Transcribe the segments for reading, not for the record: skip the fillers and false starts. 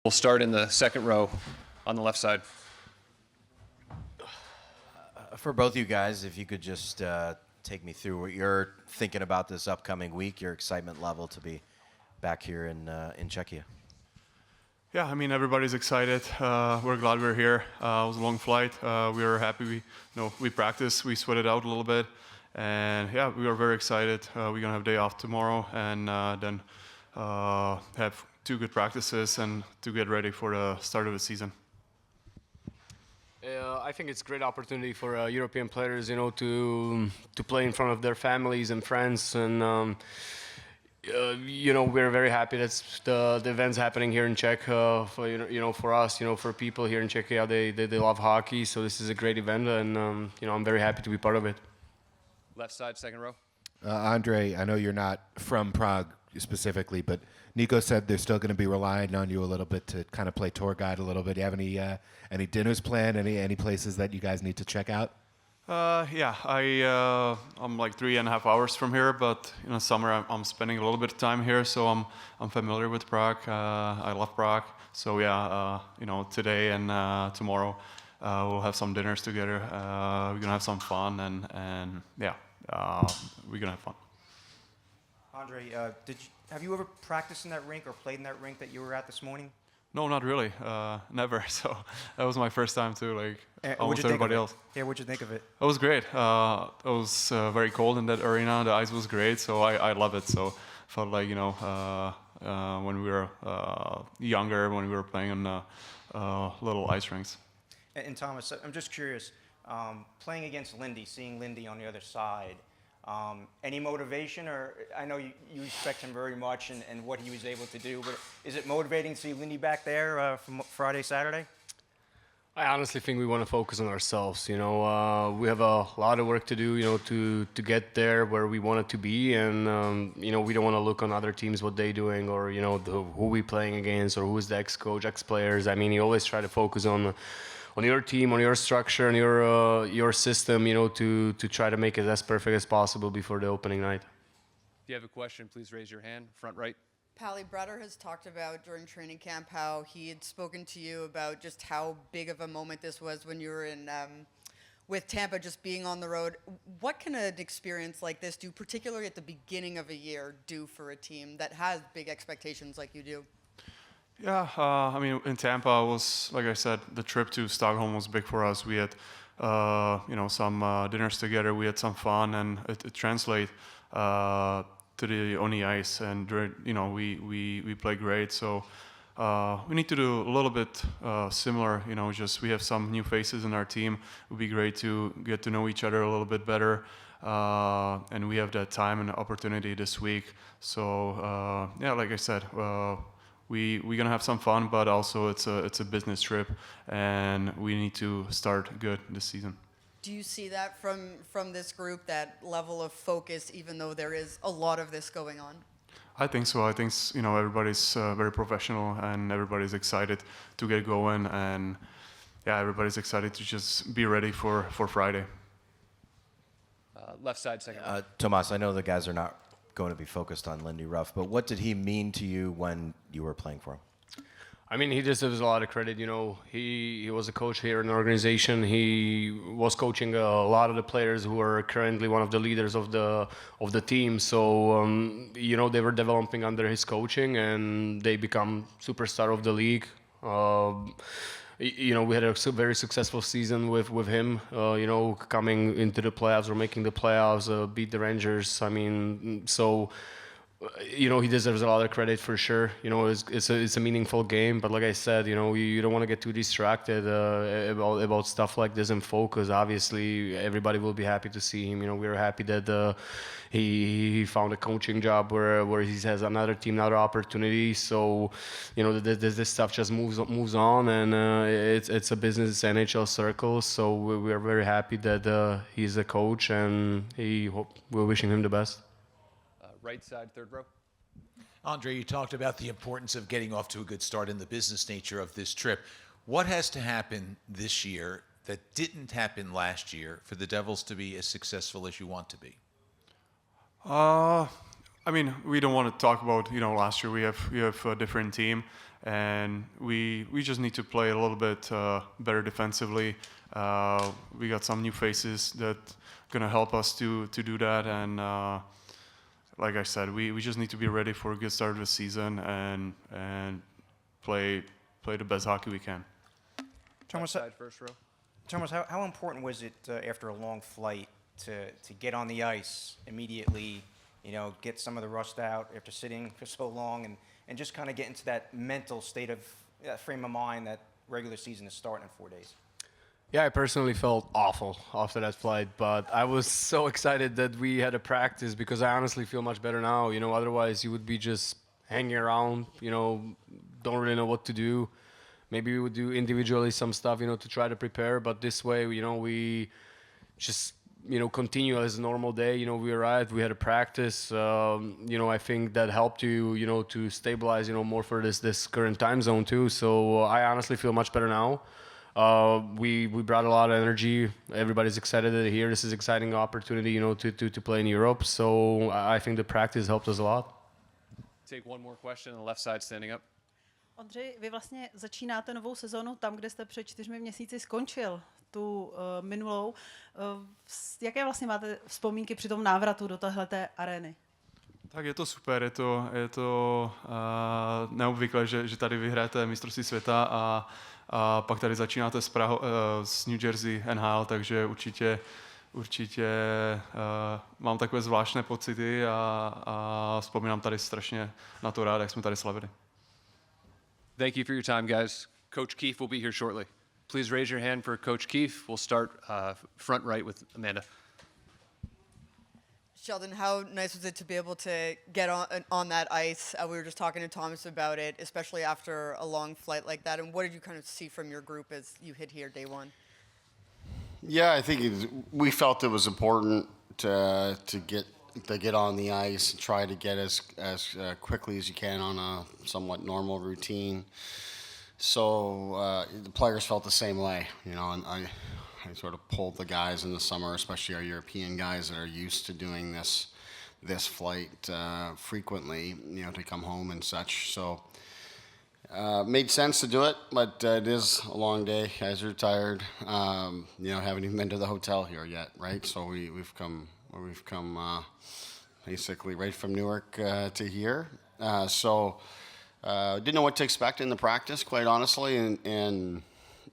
We'll start in the second row on the left side. For both you guys, if you could just take me through what you're thinking about this upcoming week, your excitement level to be back here in Czechia. Yeah, I mean, everybody's excited. We're glad we're here. It was a long flight. We were happy. We practiced. We sweated out a little bit, and yeah, we are very excited. We're gonna have a day off tomorrow, and then have 2 good practices and to get ready for the start of the season. I think it's a great opportunity for European players, to play in front of their families and friends, and we're very happy that the event's happening here in Czech. For us, for people here in Czechia, they love hockey, so this is a great event, and I'm very happy to be part of it. Left side, second row. Ondrej, I know you're not from Prague specifically, but Nico said they're still going to be relying on you a little bit to kind of play tour guide a little bit. Do you have any dinners planned? Any places that you guys need to check out? Yeah, I'm like 3.5 hours from here, but summer I'm spending a little bit of time here, so I'm familiar with Prague. I love Prague, so yeah, today and tomorrow we'll have some dinners together. We're gonna have some fun, and yeah, we're gonna have fun. Ondrej, have you ever practiced in that rink or played in that rink that you were at this morning? No, not really. Never. So that was my first time too, like almost What'd you everybody think of else. it? Yeah, what'd you think of it? It was great. It was very cold in that arena. The ice was great, so I love it. So felt like when we were younger, when we were playing on little ice rinks. And Thomas, I'm just curious, playing against Lindy, seeing Lindy on the other side, any motivation? Or I know you respect him very much and what he was able to do, but is it motivating to see Lindy back there from Friday, Saturday? I honestly think we want to focus on ourselves. We have a lot of work to do, to get there where we want it to be, and we don't want to look on other teams what they're doing, or who we playing against, or who's the ex-coach, ex-players. I mean, you always try to focus on your team, on your structure, and your system, to try to make it as perfect as possible before the opening night. If you have a question, please raise your hand, front right. Pally Breder has talked about during training camp how he had spoken to you about just how big of a moment this was when you were in with Tampa, just being on the road. What can an experience like this do, particularly at the beginning of a year, do for a team that has big expectations like you do? Yeah, I mean, in Tampa was, like I said, the trip to Stockholm was big for us. We had, some dinners together. We had some fun, and it translated on the ice, and we play great. So we need to do a little bit similar. Just we have some new faces in our team. It would be great to get to know each other a little bit better, and we have that time and opportunity this week. So yeah, like I said. We're gonna have some fun, but also it's a business trip, and we need to start good this season. Do you see that from this group, that level of focus, even though there is a lot of this going on? I think so. I think everybody's very professional, and everybody's excited to get going, and yeah, everybody's excited to just be ready for Friday. Left side, second. Tomas, I know the guys are not going to be focused on Lindy Ruff, but what did he mean to you when you were playing for him? I mean, he deserves a lot of credit. He was a coach here in the organization. He was coaching a lot of the players who are currently one of the leaders of the team. So they were developing under his coaching, and they become superstar of the league. We had a very successful season with him. Coming into the playoffs or making the playoffs, beat the Rangers. I mean, so. He deserves a lot of credit for sure. It's a meaningful game, but like I said, you don't want to get too distracted about stuff like this and focus. Obviously, everybody will be happy to see him. We're happy that he found a coaching job where he has another team, another opportunity. So, this stuff just moves on, and it's a business NHL circle. So we're very happy that he's a coach, and we're wishing him the best. Right side, third row. Ondrej, you talked about the importance of getting off to a good start in the business nature of this trip. What has to happen this year that didn't happen last year for the Devils to be as successful as you want to be? I mean, we don't want to talk about last year. We have a different team, and we just need to play a little bit better defensively. We got some new faces that gonna help us to do that, and like I said, we just need to be ready for a good start of the season and play the best hockey we can. Thomas, Left side, first row. Thomas, how important was it after a long flight to get on the ice immediately, get some of the rust out after sitting for so long and just kind of get into that mental state of frame of mind that regular season is starting in 4 days? Yeah, I personally felt awful after that flight, but I was so excited that we had a practice because I honestly feel much better now. Otherwise you would be just hanging around, don't really know what to do. Maybe we would do individually some stuff, to try to prepare, but this way, we just, continue as a normal day. We arrived, we had a practice. I think that helped you, to stabilize, more for this current time zone too. So I honestly feel much better now. We brought a lot of energy. Everybody's excited that they're here. This is an exciting opportunity, to play in Europe. So I think the practice helped us a lot. Take one more question on the left side, standing up. Ondřej, vy vlastně začínáte novou sezonu tam, kde jste před 4 měsíci skončil tu minulou. Jaké vlastně máte vzpomínky při tom návratu do téhleté arény? Tak je to super, je to neobvyklé, že tady vyhráte mistrovství světa a pak tady začínáte z New Jersey NHL, takže určitě mám takové zvláštné pocity a vzpomínám tady strašně na to rád, jak jsme tady slavili. Thank you for your time, guys. Coach Keefe will be here shortly. Please raise your hand for Coach Keefe. We'll start front right with Amanda. Sheldon, how nice was it to be able to get on that ice? We were just talking to Thomas about it, especially after a long flight like that. And what did you kind of see from your group as you hit here day one? Yeah, I think we felt it was important to get on the ice and try to get as quickly as you can on a somewhat normal routine. So the players felt the same way, and I sort of pulled the guys in the summer, especially our European guys that are used to doing this flight frequently, to come home and such. So made sense to do it, but it is a long day. Guys are tired. Haven't even been to the hotel here yet, right? So we've come basically right from Newark to here. Didn't know what to expect in the practice, quite honestly, and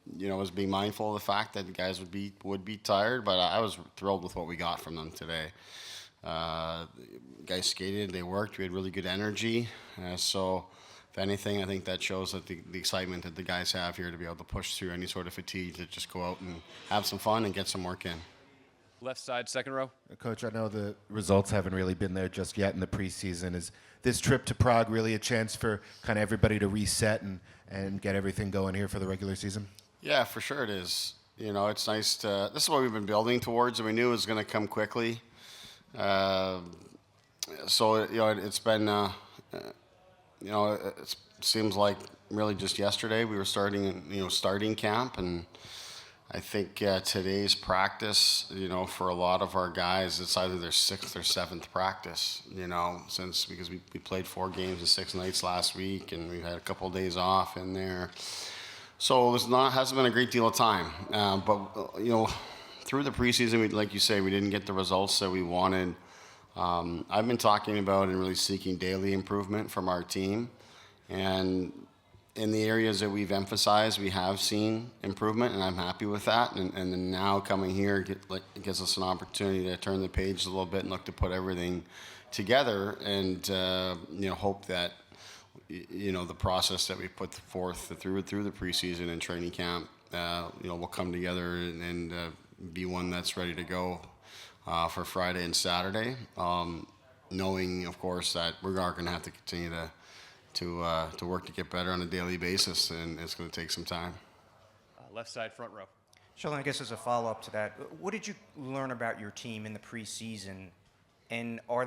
was being mindful of the fact that the guys would be tired, but I was thrilled with what we got from them today. Guys skated, they worked, we had really good energy. So if anything, I think that shows that the excitement that the guys have here to be able to push through any sort of fatigue, to just go out and have some fun and get some work in. Left side, second row. Coach, I know the results haven't really been there just yet in the preseason. Is this trip to Prague really a chance for kind of everybody to reset and get everything going here for the regular season? Yeah, for sure it is. It's nice to. This is what we've been building towards, and we knew it was going to come quickly. It's been. It seems like really just yesterday we were starting camp, and I think today's practice, for a lot of our guys, it's either their 6th or 7th practice, because we played 4 games in 6 nights last week, and we had a couple of days off in there. So it hasn't been a great deal of time. But through the preseason, like you say, we didn't get the results that we wanted. I've been talking about and really seeking daily improvement from our team. And in the areas that we've emphasized, we have seen improvement, and I'm happy with that. And then now coming here gives us an opportunity to turn the page a little bit and look to put everything together and hope that the process that we put forth through the preseason and training camp will come together and be one that's ready to go for Friday and Saturday, knowing of course that we are going to have to continue to work to get better on a daily basis, and it's going to take some time. Left side, front row. Sheldon, I guess as a follow-up to that, what did you learn about your team in the preseason, and are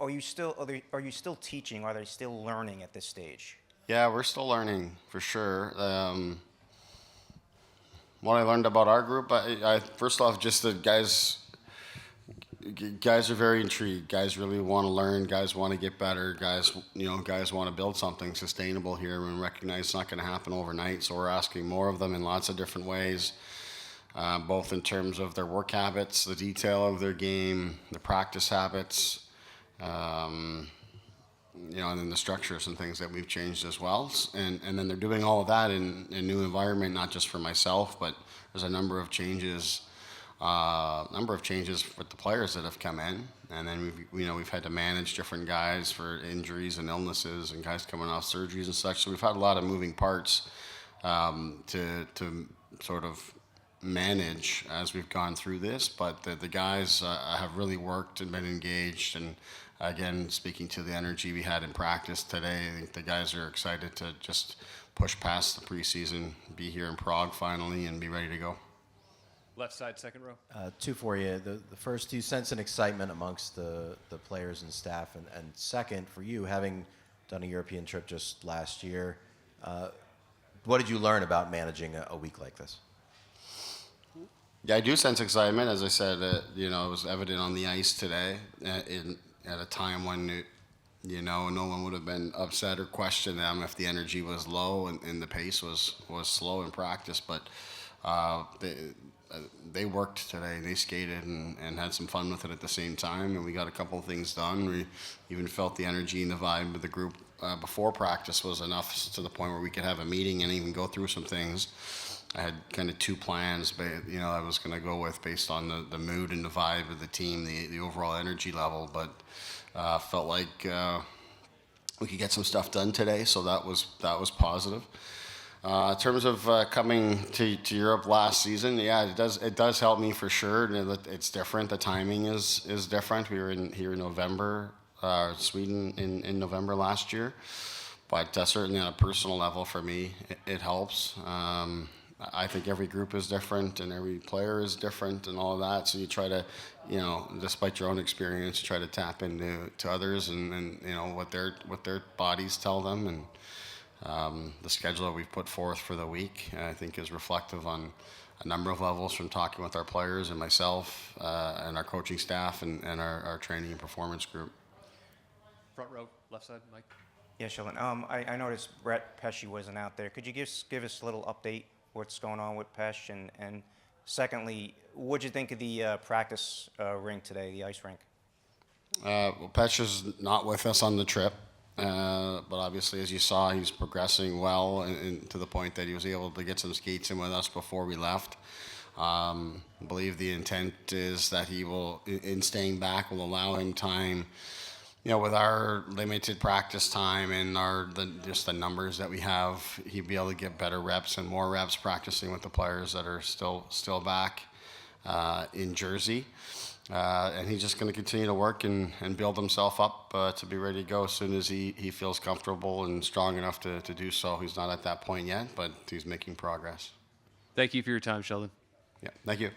you still teaching? Are they still learning at this stage? Yeah, we're still learning for sure. What I learned about our group, I first off, just the guys guys are very intrigued. Guys really want to learn. Guys want to get better. Guys want to build something sustainable here and recognize it's not going to happen overnight. So we're asking more of them in lots of different ways, both in terms of their work habits, the detail of their game, the practice habits, and then the structures and things that we've changed as well. And then they're doing all of that in a new environment, not just for myself, but there's a number of changes with the players that have come in, and then we've had to manage different guys for injuries and illnesses, and guys coming off surgeries and such. So we've had a lot of moving parts to sort of manage as we've gone through this. But the guys have really worked and been engaged. And again, speaking to the energy we had in practice today, I think the guys are excited to just push past the preseason, be here in Prague finally, and be ready to go. Left side, second row. Two for you. The first, do you sense an excitement amongst the players and staff? And second, for you, having done a European trip just last year, what did you learn about managing a week like this? Yeah, I do sense excitement. As I said, it was evident on the ice today at a time when, no one would have been upset or questioned them if the energy was low and the pace was slow in practice. But they worked today. They skated and had some fun with it at the same time, and we got a couple of things done. We even felt the energy and the vibe of the group before practice was enough to the point where we could have a meeting and even go through some things. I had kind of two plans, but I was going to go with based on the mood and the vibe of the team, the overall energy level. But felt like we could get some stuff done today, so that was positive. In terms of coming to Europe last season, yeah, it does help me for sure. It's different. The timing is different. We were here in November, Sweden in November last year, but certainly on a personal level for me, it helps. I think every group is different and every player is different and all of that. So you try to, despite your own experience, you try to tap into others and what their bodies tell them. And the schedule that we've put forth for the week, I think, is reflective on a number of levels, from talking with our players and myself and our coaching staff and our training and performance group. Front row, left side, Mike. Yeah, Sheldon. I noticed Brett Pesce wasn't out there. Could you give us a little update what's going on with Pesce? And secondly, what'd you think of the practice rink today, the ice rink? Well, Pesce is not with us on the trip. But obviously, as you saw, he's progressing well and to the point that he was able to get some skates in with us before we left. I believe the intent is that he will, in staying back, will allow him time, with our limited practice time and just the numbers that we have, he'd be able to get better reps and more reps practicing with the players that are still back in Jersey. And he's just going to continue to work and build himself up to be ready to go as soon as he feels comfortable and strong enough to do so. He's not at that point yet, but he's making progress. Thank you for your time, Sheldon. Yeah, thank you.